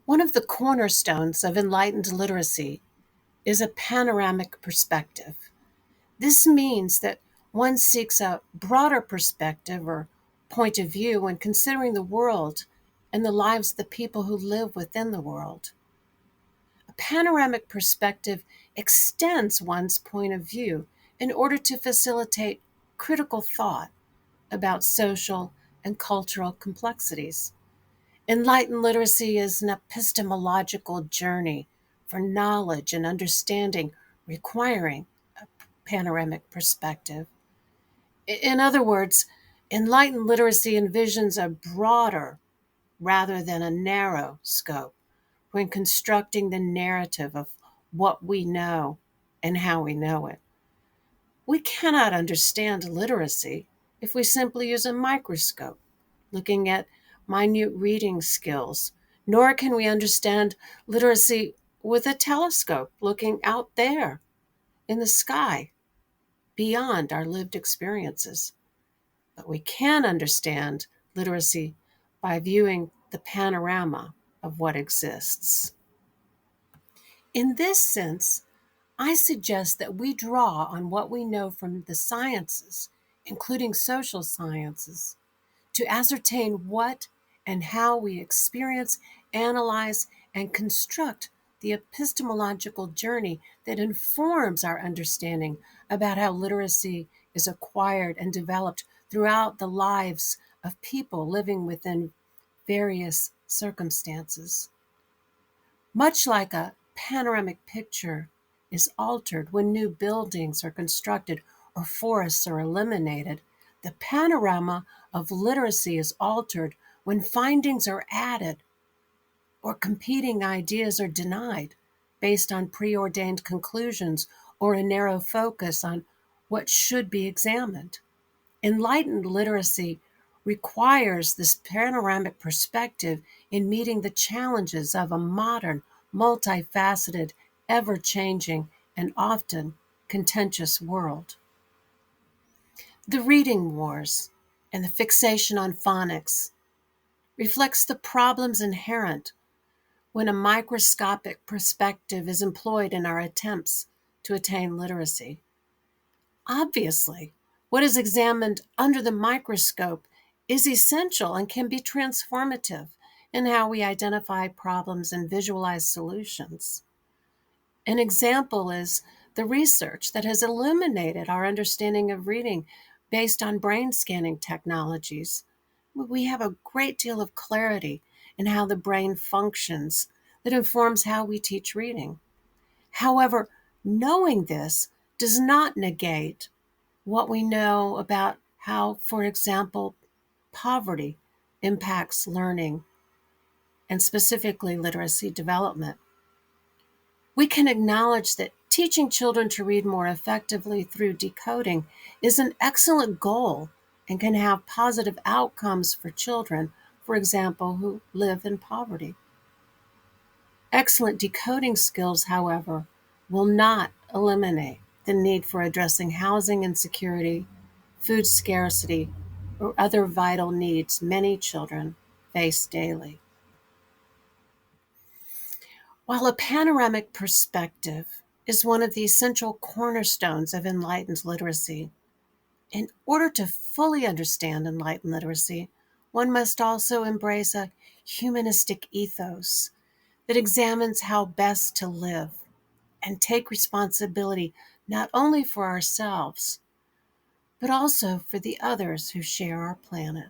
One of the cornerstones of enlightened literacy is a panoramic perspective. This means that one seeks a broader perspective or point of view when considering the world and the lives of the people who live within the world. A panoramic perspective extends one's point of view in order to facilitate critical thought about social and cultural complexities. Enlightened literacy is an epistemological journey for knowledge and understanding requiring a panoramic perspective. In other words, enlightened literacy envisions a broader rather than a narrow scope when constructing the narrative of what we know and how we know it. We cannot understand literacy if we simply use a microscope looking at minute reading skills, nor can we understand literacy with a telescope looking out there in the sky beyond our lived experiences. But we can understand literacy by viewing the panorama of what exists. In this sense, I suggest that we draw on what we know from the sciences, including social sciences, to ascertain what and how we experience, analyze, and construct the epistemological journey that informs our understanding about how literacy is acquired and developed throughout the lives of people living within various circumstances. Much like a panoramic picture is altered when new buildings are constructed or forests are eliminated, the panorama of literacy is altered when findings are added or competing ideas are denied based on preordained conclusions or a narrow focus on what should be examined. Enlightened literacy requires this panoramic perspective in meeting the challenges of a modern, multifaceted, ever-changing, and often contentious world. The reading wars and the fixation on phonics reflects the problems inherent when a microscopic perspective is employed in our attempts to attain literacy. Obviously, what is examined under the microscope is essential and can be transformative in how we identify problems and visualize solutions. An example is the research that has illuminated our understanding of reading based on brain scanning technologies. We have a great deal of clarity in how the brain functions that informs how we teach reading. However, knowing this does not negate what we know about how, for example, poverty impacts learning and specifically literacy development. We can acknowledge that teaching children to read more effectively through decoding is an excellent goal and can have positive outcomes for children, for example, who live in poverty. Excellent decoding skills, however, will not eliminate the need for addressing housing insecurity, food scarcity, or other vital needs many children face daily. While a panoramic perspective is one of the essential cornerstones of enlightened literacy, in order to fully understand enlightened literacy, one must also embrace a humanistic ethos that examines how best to live and take responsibility not only for ourselves, but also for the others who share our planet.